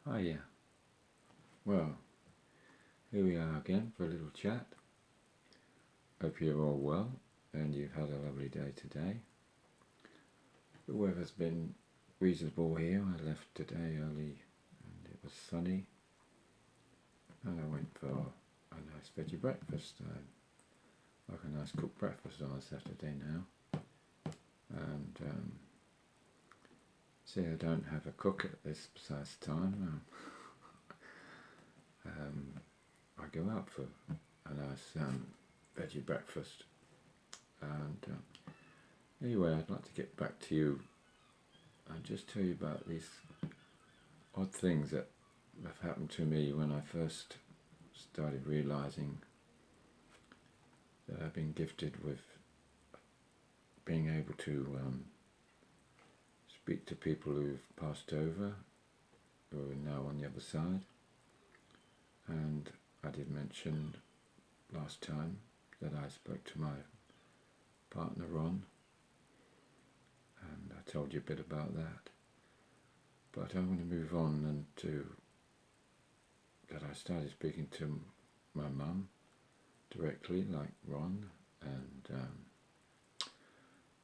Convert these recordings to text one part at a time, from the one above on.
Oh yeah. Well, here we are again for a little chat. Hope you're all well and you've had a lovely day today. The weather's been reasonable here. I left today early and it was sunny. And I went for a nice veggie breakfast. I like a nice cooked breakfast on a Saturday now. And see, I don't have a cook at this precise time. I go out for a nice veggie breakfast. And anyway, I'd like to get back to you and just tell you about these odd things that have happened to me when I first started realizing that I've been gifted with being able to speak to people who've passed over, who are now on the other side. And I did mention last time that I spoke to my partner Ron, and I told you a bit about that. But I want to move on and to that I started speaking to my mum directly, like Ron, and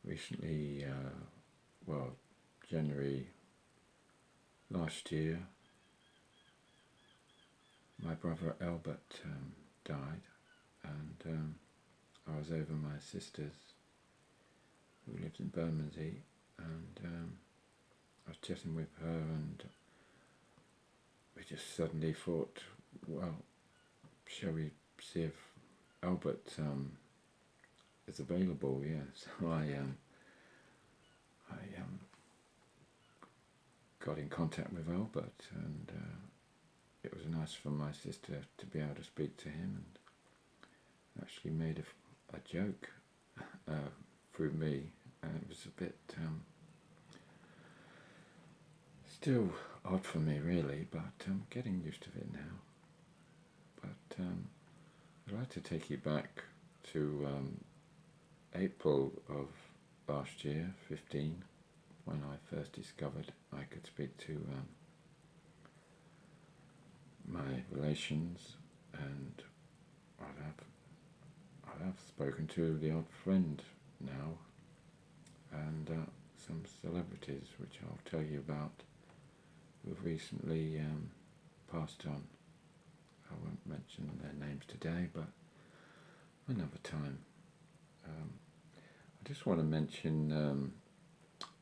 recently, January last year, my brother Albert died, and I was over my sister's, who lives in Bermondsey, and I was chatting with her, and we just suddenly thought, well, shall we see if Albert is available? Yeah, so I got in contact with Albert, and it was nice for my sister to be able to speak to him, and actually made a joke through me, and it was a bit still odd for me really, but I'm getting used to it now. But I'd like to take you back to April of last year, 15, when I first discovered I could speak to my relations, and I have spoken to the odd friend now, and some celebrities, which I'll tell you about, who've recently passed on. I won't mention their names today, but another time. I just want to mention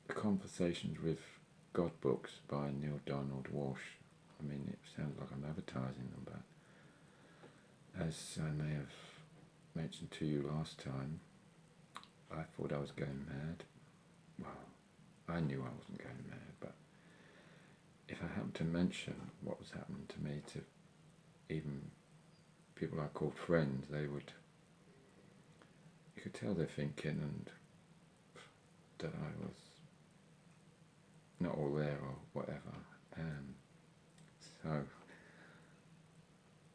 the Conversations with God books by Neale Donald Walsch. I mean, it sounds like I'm advertising them, but as I may have mentioned to you last time, I thought I was going mad. Well, I knew I wasn't going mad, but if I happened to mention what was happening to me to even people I called friends, you could tell they're thinking and that I was not all there or whatever. So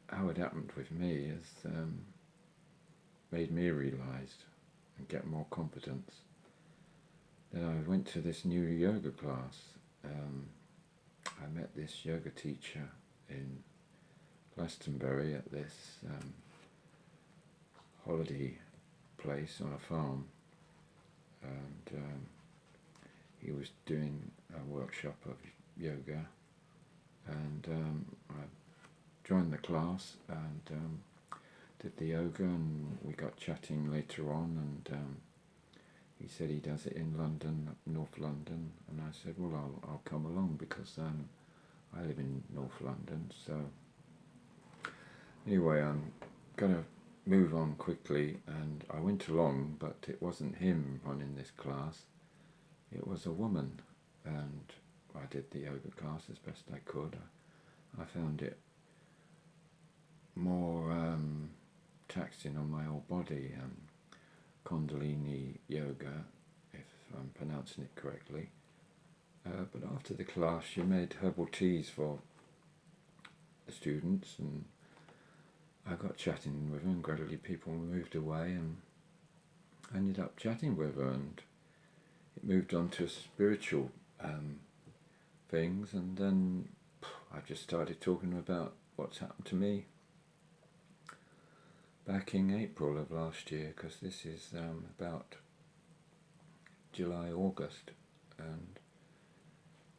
how it happened with me has made me realise and get more confidence. Then I went to this new yoga class. I met this yoga teacher in Glastonbury at this holiday place on a farm, and he was doing a workshop of yoga, and I joined the class and did the yoga, and we got chatting later on, and he said he does it in London, North London, and I said, well, I'll come along because I live in North London. So anyway, I'm going to move on quickly, and I went along, but it wasn't him running this class, it was a woman, and I did the yoga class as best I could. I found it more taxing on my whole body, Kundalini yoga, if I'm pronouncing it correctly. But after the class, she made herbal teas for the students, and I got chatting with her, and gradually people moved away, and I ended up chatting with her, and it moved on to spiritual things, and then I just started talking about what's happened to me back in April of last year, because this is about July, August, and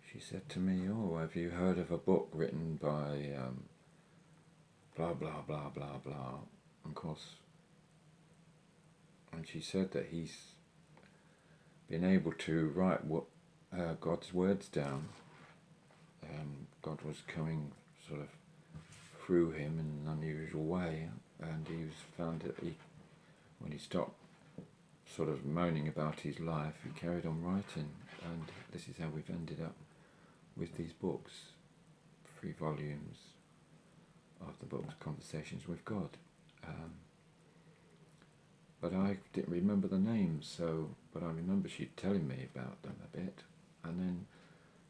she said to me, "Oh, have you heard of a book written by blah blah blah blah blah?" And of course, and she said that he's been able to write God's words down. God was coming sort of through him in an unusual way, and he found that when he stopped sort of moaning about his life, he carried on writing, and this is how we've ended up with these books, 3 volumes of the books, Conversations with God. But I didn't remember the names, but I remember she telling me about them a bit, and then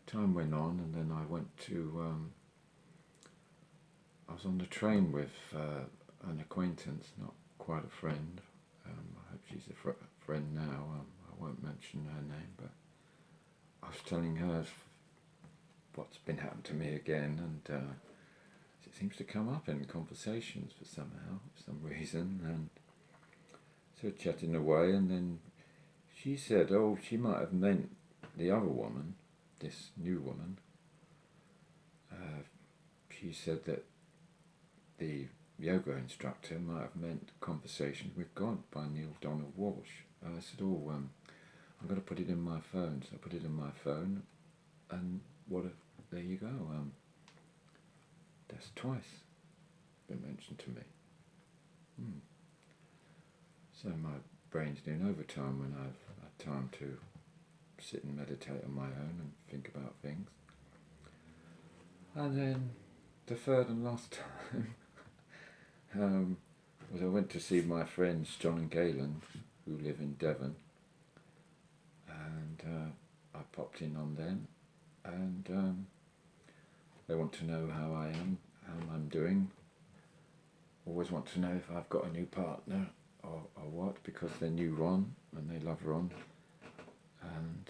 time went on, and then I went to, I was on the train with an acquaintance, not quite a friend. I hope she's a friend now. I won't mention her name, but I was telling her what's been happening to me again, and it seems to come up in conversations for some reason, and so chatting away, and then she said, oh, she might have meant the other woman, this new woman. She said that the yoga instructor might have meant Conversations with God by Neale Donald Walsch. I said, oh, I'm going to put it in my phone. So I put it in my phone, and there you go. That's twice been mentioned to me. So my brain's doing overtime when I've had time to sit and meditate on my own and think about things. And then the third and last time was I went to see my friends John and Galen, who live in Devon, and I popped in on them, and they want to know how I am, how I'm doing. Always want to know if I've got a new partner or what, because they knew Ron and they love Ron. And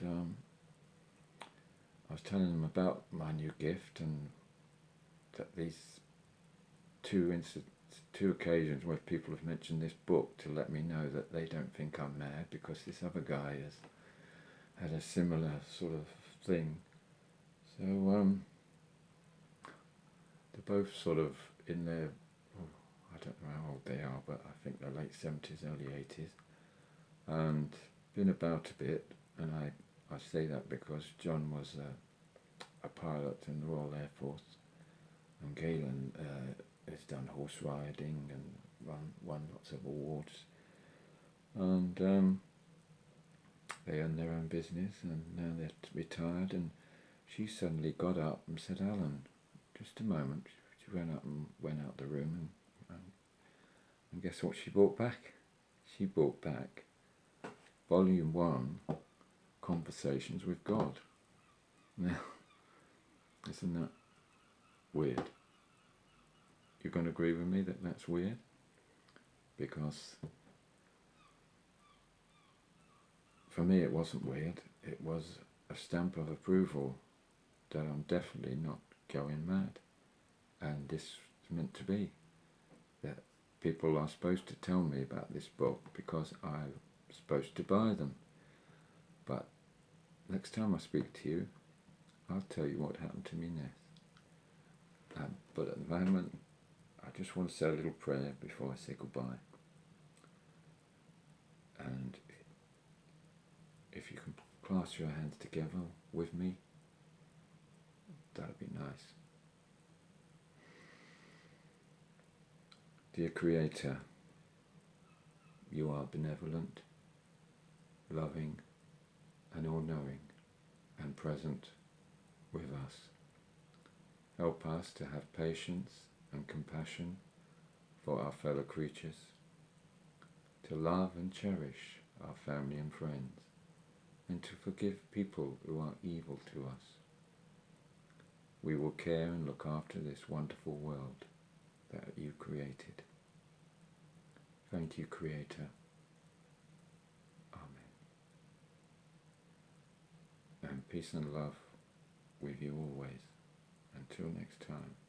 I was telling them about my new gift, and that these two occasions where people have mentioned this book to let me know that they don't think I'm mad, because this other guy has had a similar sort of thing. So they're both sort of in their, I don't know how old they are, but I think they're late 70s, early 80s, and been about a bit. And I say that because John was a pilot in the Royal Air Force, and Galen has done horse riding and won lots of awards, and they own their own business, and now they're retired. And she suddenly got up and said, Alan, just a moment. She ran up and went out the room, and guess what she brought back? She brought back Volume 1, Conversations with God. Now, isn't that weird? You're going to agree with me that that's weird? Because for me it wasn't weird. It was a stamp of approval that I'm definitely not going mad. And this is meant to be. That people are supposed to tell me about this book because I'm supposed to buy them. But next time I speak to you, I'll tell you what happened to me next. But at the moment, I just want to say a little prayer before I say goodbye. And if you can clasp your hands together with me, that'd be nice. Dear Creator, you are benevolent, loving, and all-knowing, and present with us. Help us to have patience and compassion for our fellow creatures, to love and cherish our family and friends, and to forgive people who are evil to us. We will care and look after this wonderful world that you created. Thank you, Creator. Amen. And peace and love with you always, and Till next time.